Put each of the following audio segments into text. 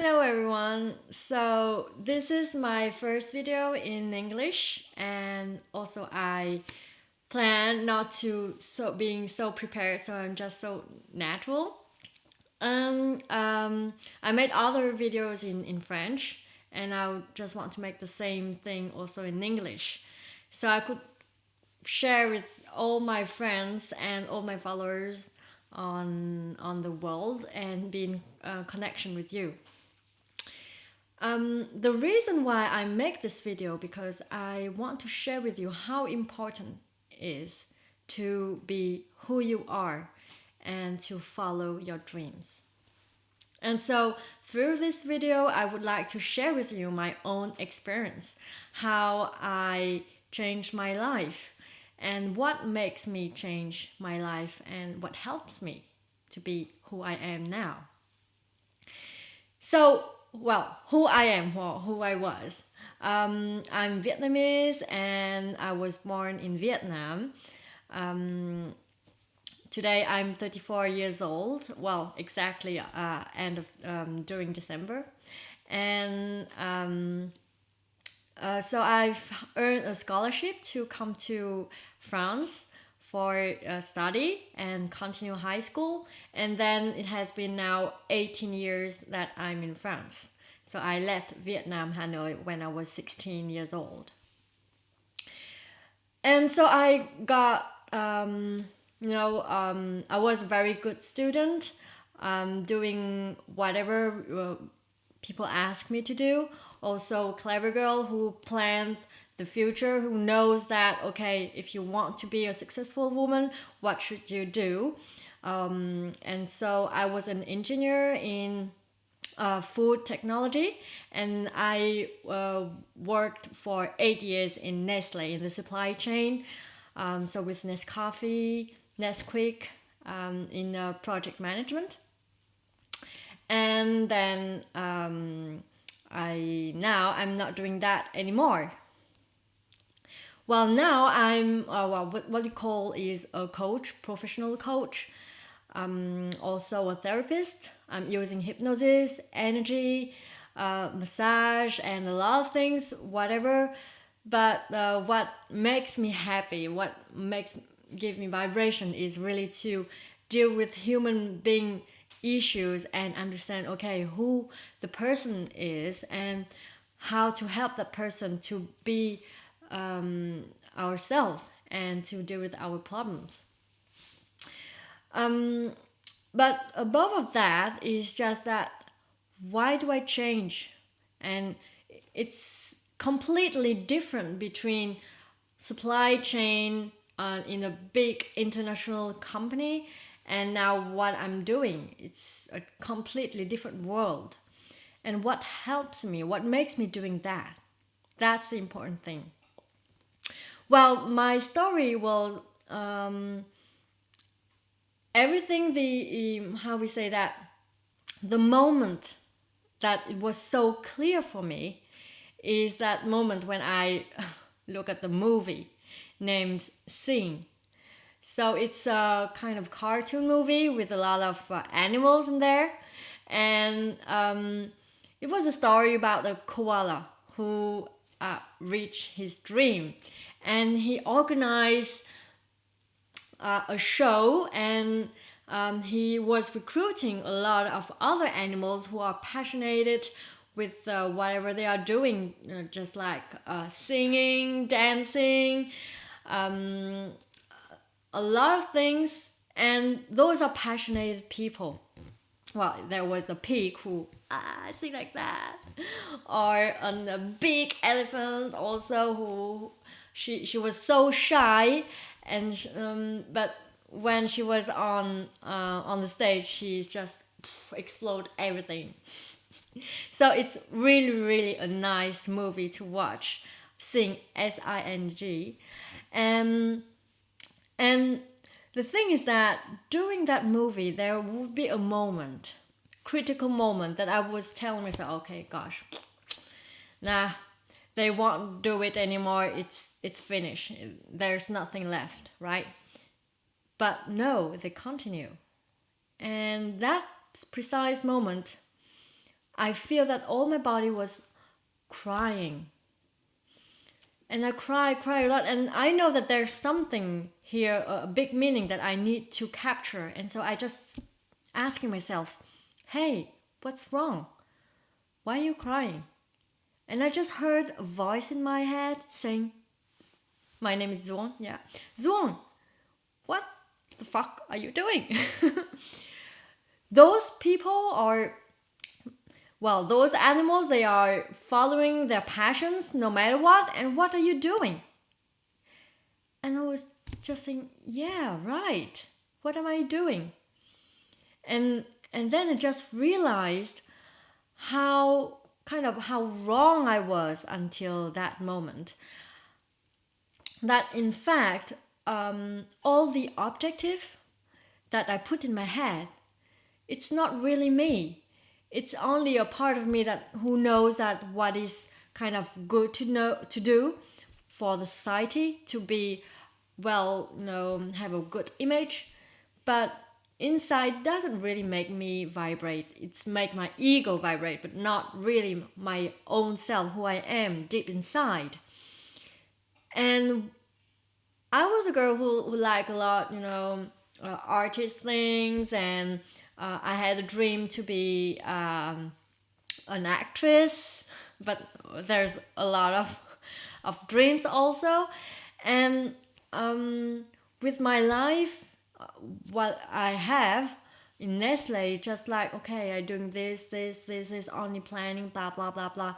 Hello everyone. So this is my first video in English, and also I plan not to being so prepared, so I'm just so natural. I made other videos in French, and I just want to make the same thing also in English, so I could share with all my friends and all my followers on the world and be in connection with you. The reason why I make this video because I want to share with you how important it is to be who you are and to follow your dreams. And so through this video, I would like to share with you my own experience, how I changed my life and what makes me change my life and what helps me to be who I am now. So, who I am, who I was. I'm Vietnamese and I was born in Vietnam. Today I'm 34 years old. Well, exactly end of during December, and so I've earned a scholarship to come to France for study and continue high school, and then it has been now 18 years that I'm in France. So I left Vietnam, Hanoi, when I was 16 years old. And so I got, I was a very good student, doing whatever people ask me to do. Also, clever girl who planned the future, who knows that, okay, if you want to be a successful woman, what should you do? And so I was an engineer in food technology, and I worked for 8 years in Nestle in the supply chain. So with Nescafe, Nesquik, in project management. And then I'm not doing that anymore. Well, now I'm what you call is a coach, professional coach. Also a therapist. I'm using hypnosis, energy, massage, and a lot of things, whatever. But what makes me happy, what makes give me vibration, is really to deal with human being issues and understand, okay, who the person is and how to help that person to be ourselves and to deal with our problems. But above of that is just that, why do I change? And it's completely different between supply chain in a big international company and now what I'm doing. It's a completely different world. And what helps me, what makes me doing that? That's the important thing. Well, my story was everything, the how we say that, the moment that it was so clear for me is that moment when I look at the movie named Sing. So it's a kind of cartoon movie with a lot of animals in there, and it was a story about a koala who reached his dream, and he organized a show, and he was recruiting a lot of other animals who are passionate with whatever they are doing, just like singing, dancing, a lot of things, and those are passionate people. Well, there was a pig who sing like that, or a big elephant also who she was so shy, and but when she was on the stage, she's just explode everything. So it's really really a nice movie to watch. Sing, Sing, and the thing is that during that movie, there would be a moment, critical moment, that I was telling myself, okay, gosh, nah, they won't do it anymore. It's finished. There's nothing left, right? But no, they continue, and that precise moment, I feel that all my body was crying. And I cry a lot. And I know that there's something here, a big meaning that I need to capture. And so I just asking myself, hey, what's wrong? Why are you crying? And I just heard a voice in my head saying, my name is Zuong. Yeah. Zuong, what the fuck are you doing? Those people are, well, those animals, they are following their passions no matter what. And what are you doing? And I was just saying, yeah, right. What am I doing? And then I just realized how wrong I was until that moment. That in fact, all the objective that I put in my head, it's not really me. It's only a part of me that who knows that what is kind of good to do for the society, to be well, have a good image, but inside doesn't really make me vibrate. It's make my ego vibrate, but not really my own self, who I am deep inside. And I was a girl who liked a lot, artist things, and I had a dream to be an actress, but there's a lot of dreams also. And with my life, what I have in Nestle, just like, okay, I'm doing this is only planning, blah, blah, blah, blah.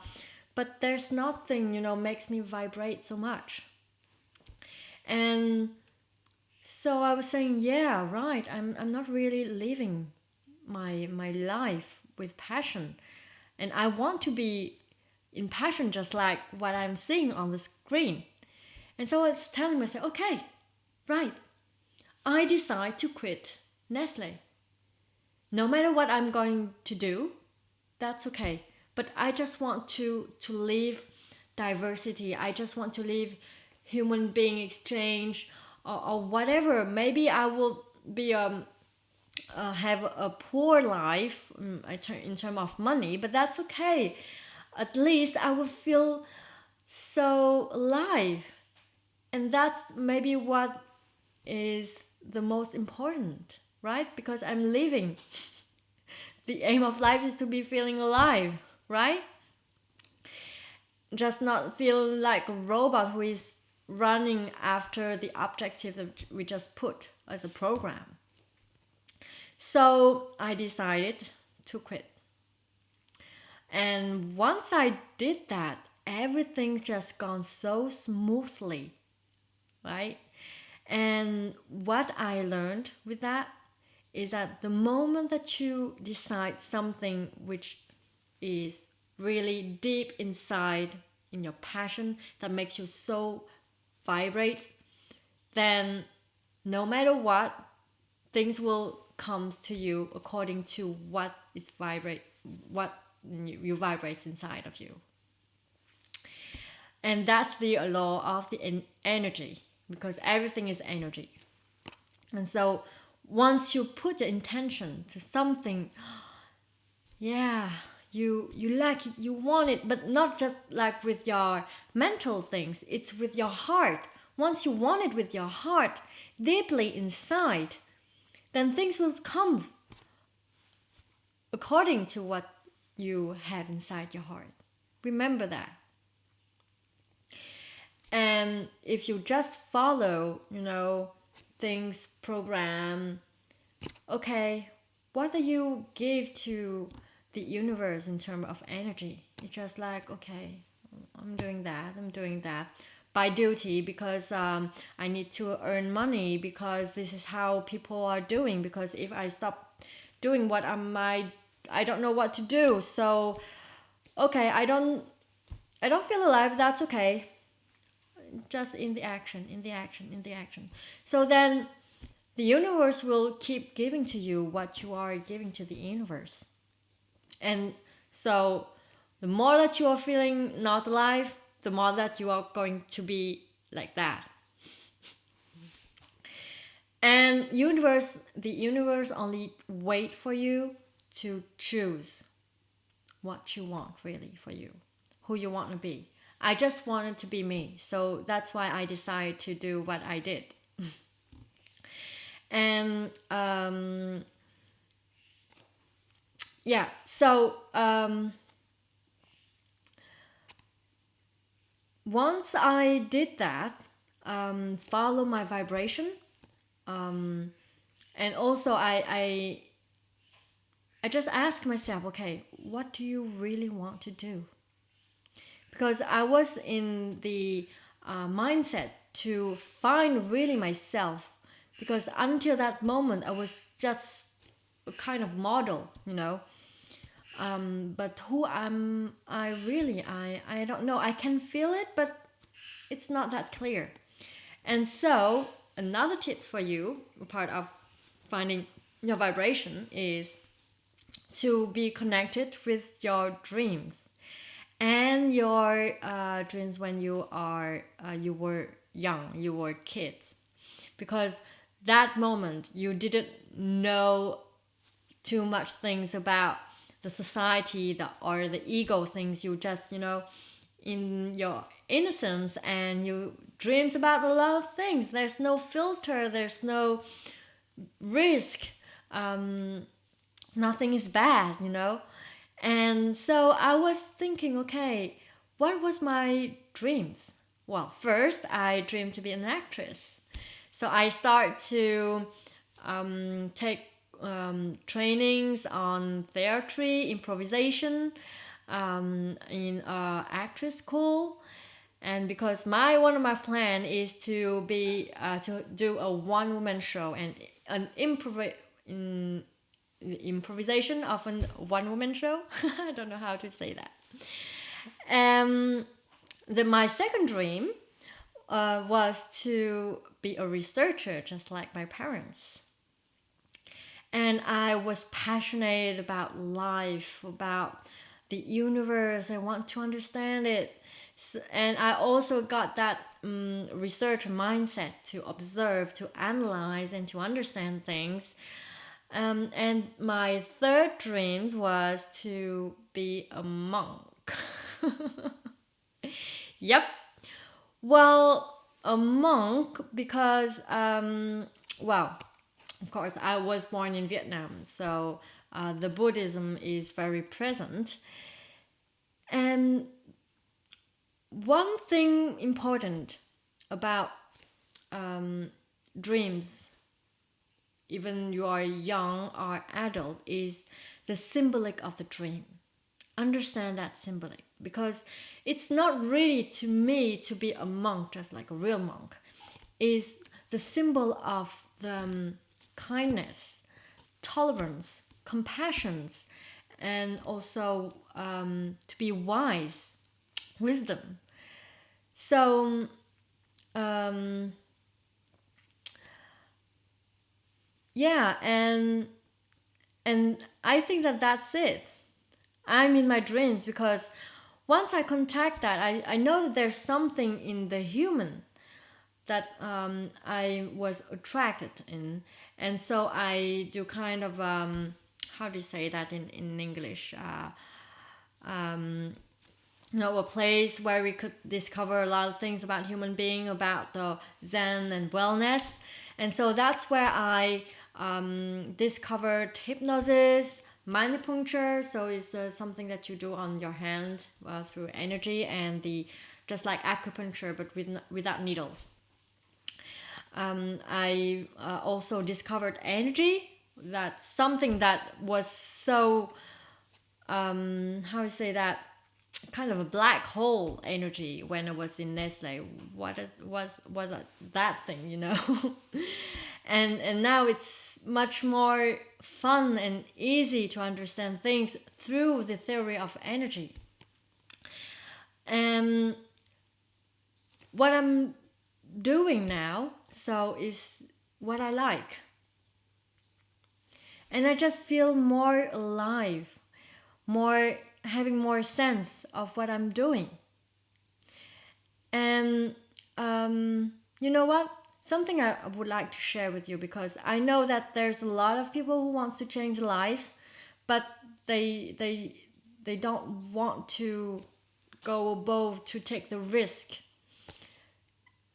But there's nothing, makes me vibrate so much. And so I was saying, yeah, right, I'm not really living my life with passion. And I want to be in passion just like what I'm seeing on the screen. And so I was telling myself, okay, right, I decide to quit Nestle. No matter what I'm going to do, that's okay. But I just want to live diversity. I just want to live human being exchange, or whatever. Maybe I will be have a poor life in terms of money, but that's okay. At least I will feel so alive. And that's maybe what is the most important, right? Because I'm living. The aim of life is to be feeling alive, right? Just not feel like a robot who is running after the objective that we just put as a program. So I decided to quit. And once I did that, everything just gone so smoothly, right? And what I learned with that is that the moment that you decide something which is really deep inside in your passion, that makes you so vibrate, then no matter what, things will come to you according to what you vibrate inside of you. And that's the law of the energy, because everything is energy. And so once you put the intention to something, yeah, you like it, you want it, but not just like with your mental things, it's with your heart. Once you want it with your heart, deeply inside, then things will come according to what you have inside your heart. Remember that. And if you just follow, things program, okay, what do you give to the universe in terms of energy? It's just like, okay, I'm doing that by duty, because I need to earn money, because this is how people are doing, because if I stop doing what I don't know what to do. So okay, I don't feel alive, that's okay. Just in the action. So then the universe will keep giving to you what you are giving to the universe. And so the more that you are feeling not alive, the more that you are going to be like that. And the universe only wait for you to choose. what you want really for you, who you want to be. I just wanted to be me. So that's why I decided to do what I did. And yeah, so once I did that, follow my vibration, and also I just asked myself, okay, what do you really want to do? Because I was in the mindset to find really myself, because until that moment I was just a kind of model, but who am I really? I don't know. I can feel it, but it's not that clear. And so another tips for you, part of finding your vibration, is to be connected with your dreams and your dreams when you were young, you were a kid, because that moment you didn't know too much things about the society, or the ego things. You just, in your innocence, and you dreams about a lot of things. There's no filter, there's no risk, nothing is bad, And so I was thinking, okay, what was my dreams? Well, first I dreamed to be an actress. So I start to take trainings on theater, improvisation, in actress school. And because one of my plan is to be to do a one woman show, and an improvisation of a one woman show. I don't know how to say that. My second dream was to be a researcher, just like my parents. And I was passionate about life, about the universe. I want to understand it. And I also got that research mindset to observe, to analyze, and to understand things. And my third dream was to be a monk. Yep. Well, a monk because, of course, I was born in Vietnam, so the Buddhism is very present. And one thing important about dreams, even you are young or adult, is the symbolic of the dream. Understand that symbolic, because it's not really to me to be a monk, just like a real monk, is the symbol of the kindness, tolerance, compassion, and also to be wise, wisdom. So yeah, and I think that that's it. I'm in my dreams because once I contact that, I know that there's something in the human that I was attracted in. And so I do kind of, how do you say that in English? A place where we could discover a lot of things about human being, about the Zen and wellness. And so that's where I discovered hypnosis, mind acupuncture. So it's something that you do on your hand through energy, and just like acupuncture but without needles. I also discovered energy. That's something that was so how do you say that, kind of a black hole energy when I was in Nestle. Was that thing, and now it's much more fun and easy to understand things through the theory of energy. And what I'm doing now is what I like, and I just feel more alive, having more sense of what I'm doing. And you know what? Something I would like to share with you, because I know that there's a lot of people who wants to change lives, but they they don't want to go above to take the risk.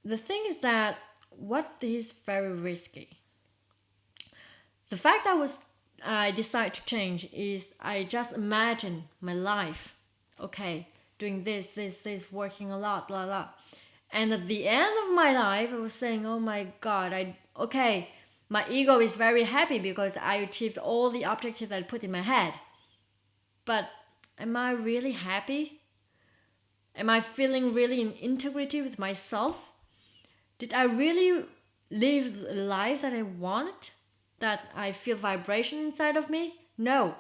The thing is that what is very risky. The fact that I decided to change is I just imagine my life. Okay, doing this, working a lot, blah, blah. And at the end of my life, I was saying, oh my God, my ego is very happy because I achieved all the objectives I put in my head. But am I really happy? Am I feeling really in integrity with myself? Did I really live the life that I want? That I feel vibration inside of me? No.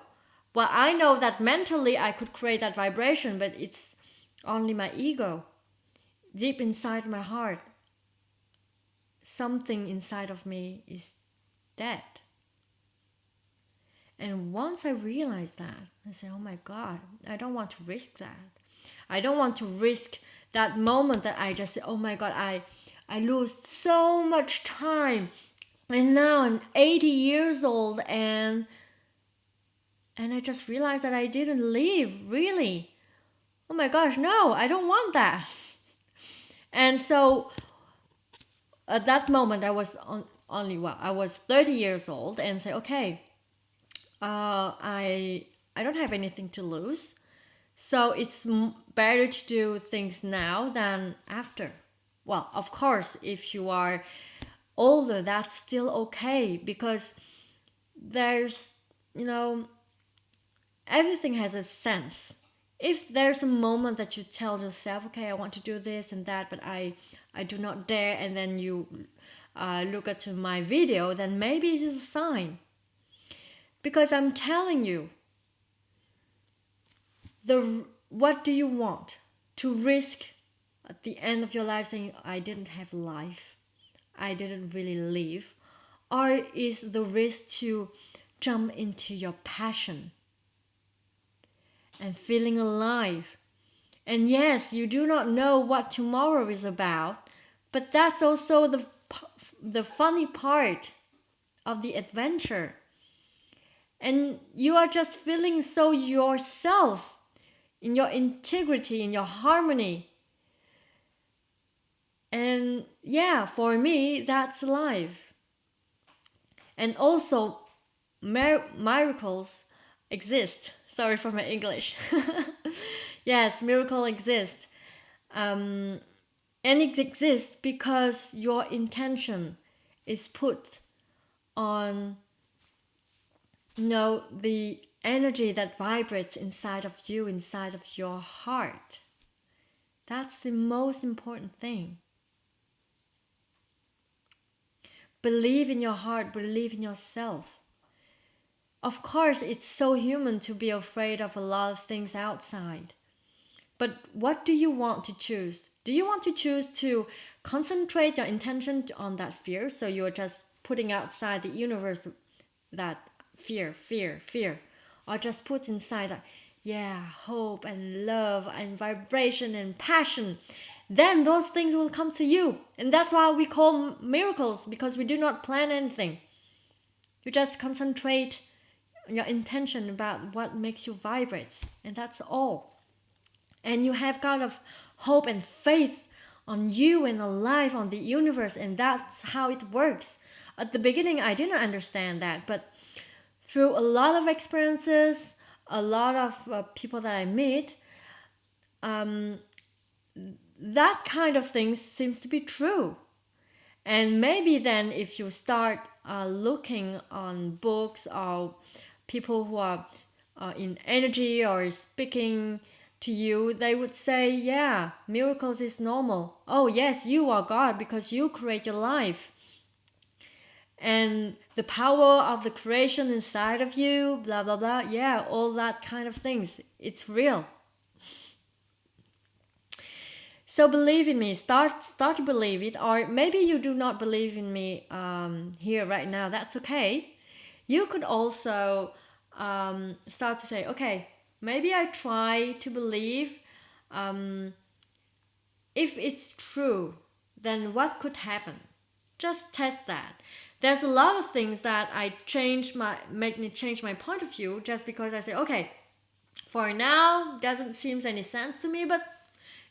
Well, I know that mentally I could create that vibration, but it's only my ego. Deep inside my heart, something inside of me is dead. And once I realized that, I say, oh my God, I don't want to risk that. I don't want to risk that moment that I just say, oh my God, I lose so much time. And now I'm 80 years old and I just realized that I didn't live, really. Oh my gosh, no, I don't want that. And so at that moment I was I was 30 years old and say, okay, I don't have anything to lose. So it's better to do things now than after. Well, of course, if you are older, that's still okay because there's, everything has a sense. If there's a moment that you tell yourself, okay, I want to do this and that, but I do not dare, and then you look at my video, then maybe it is a sign. Because I'm telling you, what do you want? To risk at the end of your life saying, I didn't have life, I didn't really live? Or is the risk to jump into your passion and feeling alive? And yes, you do not know what tomorrow is about, but that's also the funny part of the adventure. And you are just feeling so yourself, in your integrity, in your harmony. And yeah, for me, that's life. And also, miracles exist. Sorry for my English. Yes, miracles exist. And it exists because your intention is put on, the energy that vibrates inside of you, inside of your heart. That's the most important thing. Believe in your heart, believe in yourself. Of course, it's so human to be afraid of a lot of things outside. But what do you want to choose? Do you want to choose to concentrate your intention on that fear? So you're just putting outside the universe that fear, or just put inside that, hope and love and vibration and passion. Then those things will come to you. And that's why we call miracles, because we do not plan anything. You just concentrate your intention about what makes you vibrate, and that's all. And you have kind of hope and faith on you and on life, on the universe, and that's how it works. At the beginning, I didn't understand that, but through a lot of experiences, a lot of people that I meet, that kind of thing seems to be true. And maybe then if you start looking on books or people who are in energy or speaking to you, they would say, yeah, miracles is normal. Oh yes, you are God because you create your life. And the power of the creation inside of you, blah, blah, blah. Yeah, all that kind of things. It's real. So believe in me. Start to believe it. Or maybe you do not believe in me here right now. That's okay. You could also start to say, okay, maybe I try to believe. If it's true, then what could happen? Just test that. There's a lot of things that make me change my point of view just because I say, okay, For now, doesn't seem any sense to me, but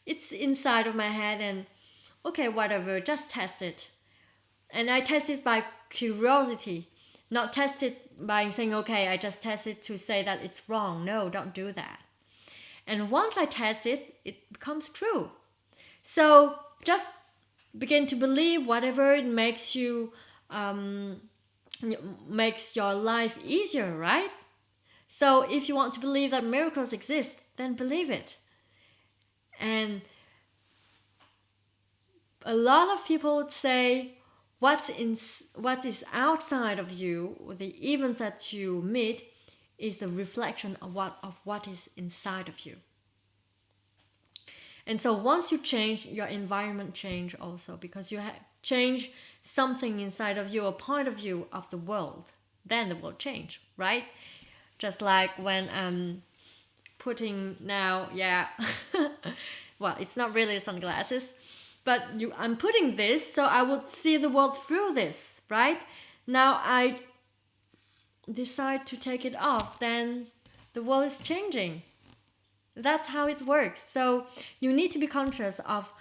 it's inside of my head, and okay, whatever, just test it. And I test it by curiosity, not test it by saying, okay, I just test it to say that it's wrong. No, don't do that. And once I test it, it becomes true. So just begin to believe whatever it makes you, makes your life easier, right? So if you want to believe that miracles exist, then believe it. And a lot of people would say what is outside of you, or the events that you meet, is a reflection of what is inside of you. And so once you change, your environment change also, because you change something inside of you, a point of view of the world, then the world change, right? Just like when I'm putting now, well, it's not really sunglasses, but I'm putting this so I would see the world through this, right? Now I decide to take it off, then the world is changing. That's how it works. So you need to be conscious of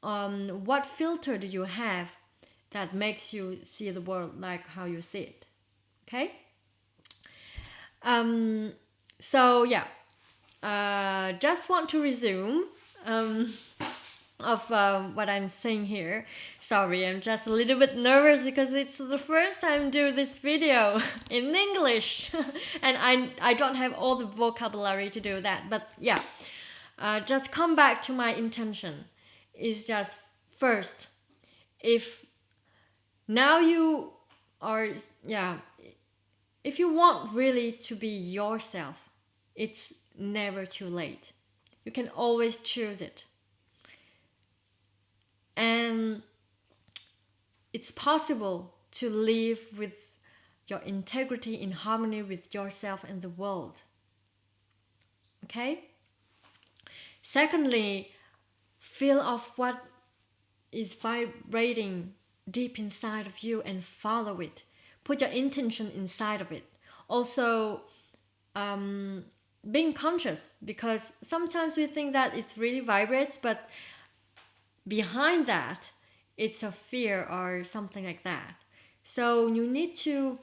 what filter do you have that makes you see the world like how you see it. Okay? So yeah, just want to resume of what I'm saying here. Sorry, I'm just a little bit nervous because it's the first time I do this video in English and I don't have all the vocabulary to do that. But yeah, just come back to my intention. Is just first, if now you are, if you want really to be yourself, it's never too late. You can always choose it. And it's possible to live with your integrity in harmony with yourself and the world. Okay? Secondly, feel of what is vibrating deep inside of you and follow it. Put your intention inside of it. Also, being conscious, because sometimes we think that it really vibrates, but behind that, it's a fear or something like that. So you need to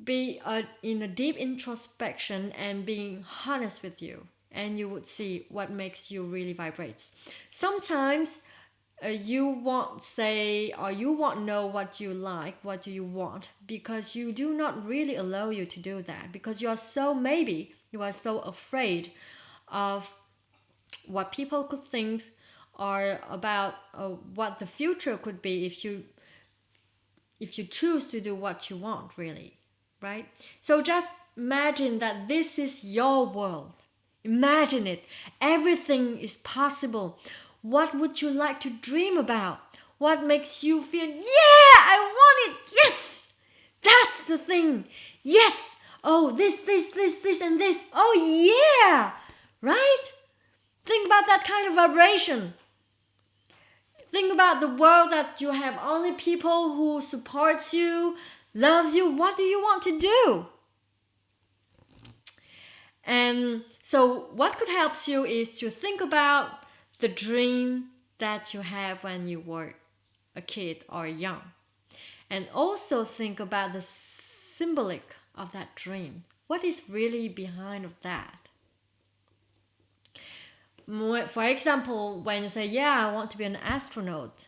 be in a deep introspection and being honest with you, and you would see what makes you really vibrates. Sometimes you won't say, or you won't know what you like, what do you want, because you do not really allow you to do that, because you are so afraid of what people could think, or about what the future could be if you choose to do what you want, really, right? So just imagine that this is your world. Imagine it. Everything is possible. What would you like to dream about? What makes you feel, yeah, I want it, yes, that's the thing, yes, oh, this, and this, oh yeah, right? Think about that kind of vibration. Think about the world that you have only people who supports you, loves you. What do you want to do? And so what could help you is to think about the dream that you have when you were a kid or young. And also think about the symbolic of that dream. What is really behind of that? For example, when you say, yeah, I want to be an astronaut,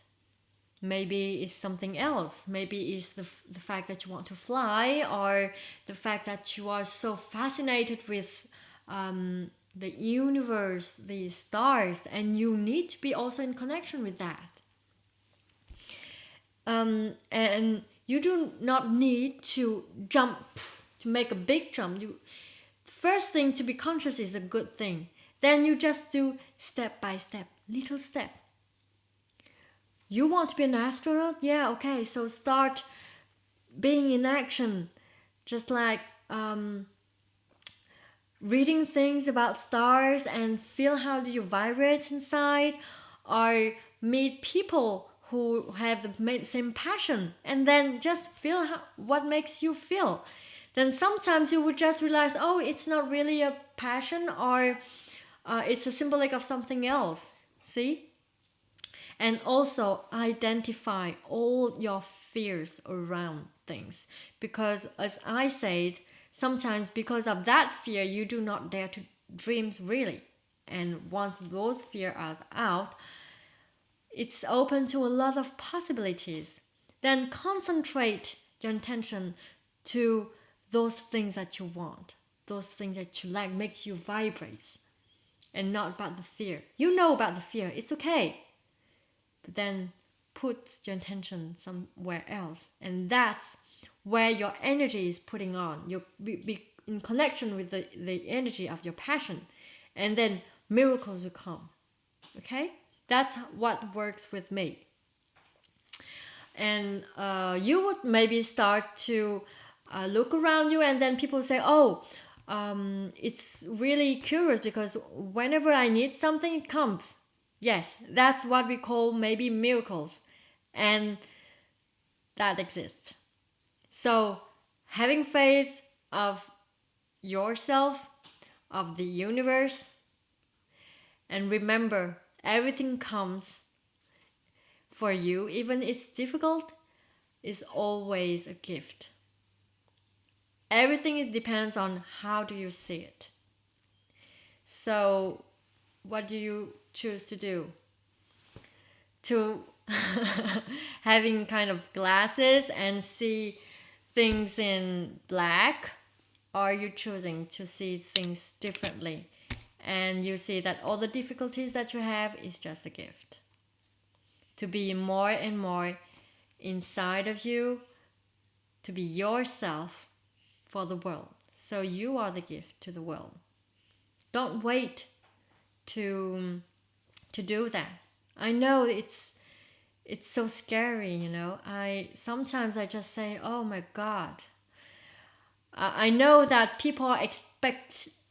maybe it's something else. Maybe it's the fact that you want to fly, or the fact that you are so fascinated with the universe, the stars, and you need to be also in connection with that. And you do not need to jump, to make a big jump. First thing, to be conscious is a good thing. Then you just do step by step, little step. You want to be an astronaut? Yeah, okay, so start being in action. Just like reading things about stars and feel how do you vibrate inside, or meet people who have the same passion, and then just feel what makes you feel. then sometimes you would just realize, oh, it's not really a passion, or it's a symbolic of something else. See? And also identify all your fears around things. Because as I said, sometimes because of that fear, you do not dare to dream really. And once those fears are out, it's open to a lot of possibilities. Then concentrate your intention to those things that you want, those things that you like, makes you vibrate, and not about the fear. You know about the fear, it's okay. But then put your intention somewhere else, and that's where your energy is putting on. You'll be in connection with the energy of your passion, and then miracles will come. Okay? That's what works with me. And you would maybe start to look around you, and then people say, oh, it's really curious because whenever I need something, it comes. Yes, that's what we call maybe miracles, and that exists. So having faith of yourself, of the universe, and remember, everything comes for you, even it's difficult, is always a gift. Everything depends on how do you see it. So what do you choose to do? To having kind of glasses and see things in black, or are you choosing to see things differently, and you see that all the difficulties that you have is just a gift to be more and more inside of you, to be yourself for the world. So you are the gift to the world. Don't wait to do that. I know it's so scary, you know. Sometimes I just say, oh my God. I know that people are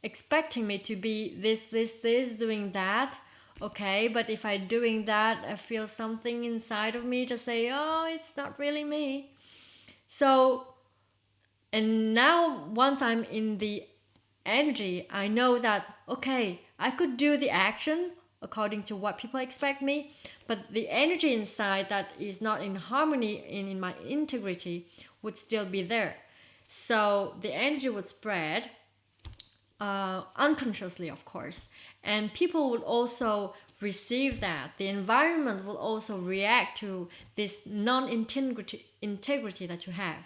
expecting me to be this, doing that. Okay, but if I'm doing that, I feel something inside of me to say, oh, it's not really me. So, and now once I'm in the energy, I know that, okay, I could do the action according to what people expect me, but the energy inside that is not in harmony in my integrity would still be there. So the energy would spread unconsciously, of course, and people would also receive that. The environment will also react to this non-integrity that you have,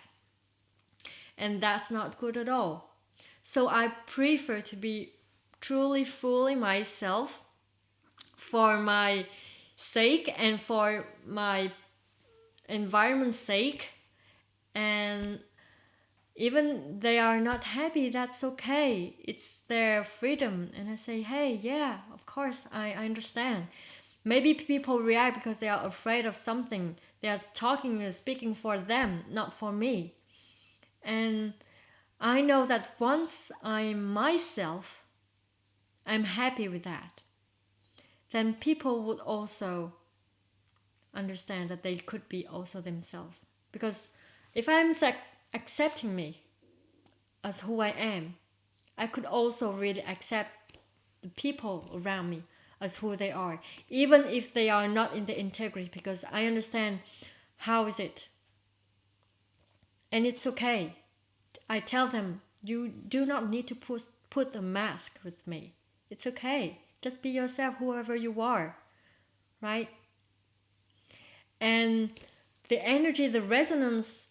and that's not good at all. So I prefer to be truly fully myself for my sake and for my environment's sake. And even they are not happy, that's okay. It's their freedom. And I say, hey, yeah, of course, I understand. Maybe people react because they are afraid of something. They are talking and speaking for them, not for me. And I know that once I'm myself, I'm happy with that. Then people would also understand that they could be also themselves. Because if I'm accepting me as who I am, I could also really accept the people around me as who they are, even if they are not in the integrity, because I understand how is it. And it's okay. I tell them, you do not need to put a mask with me. It's okay. Just be yourself, whoever you are, right? And the energy, the resonance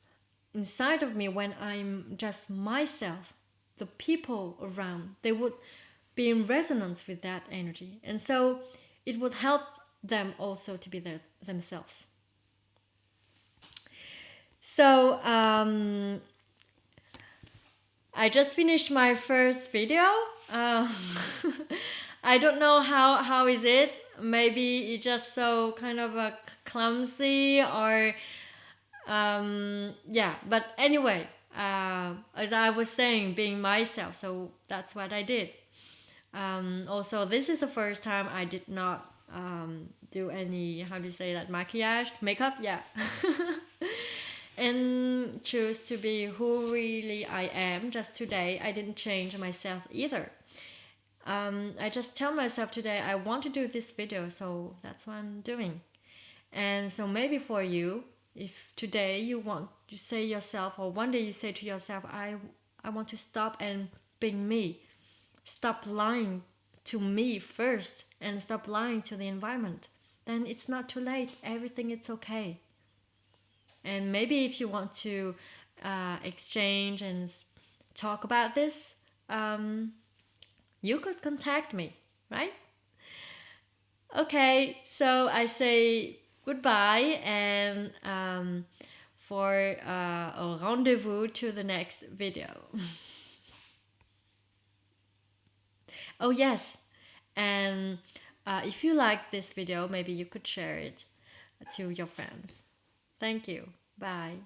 inside of me when I'm just myself, the people around, they would be in resonance with that energy. And so it would help them also to be themselves. So I just finished my first video. I don't know how is it. Maybe it's just so kind of a clumsy or yeah. But anyway, as I was saying, being myself. So that's what I did. Also, this is the first time I did not do any, how do you say that, makeup. Yeah. and choose to be who really I am. Just today, I didn't change myself either. I just tell myself today I want to do this video, so that's what I'm doing. And so maybe for you, if today you want to say yourself, or one day you say to yourself, I want to stop and being me, stop lying to me first, and stop lying to the environment, then it's not too late. Everything is okay. And maybe if you want to exchange and talk about this, you could contact me, right? Okay, so I say goodbye and for a rendezvous to the next video. Oh, yes, and if you like this video, maybe you could share it to your friends. Thank you. Bye.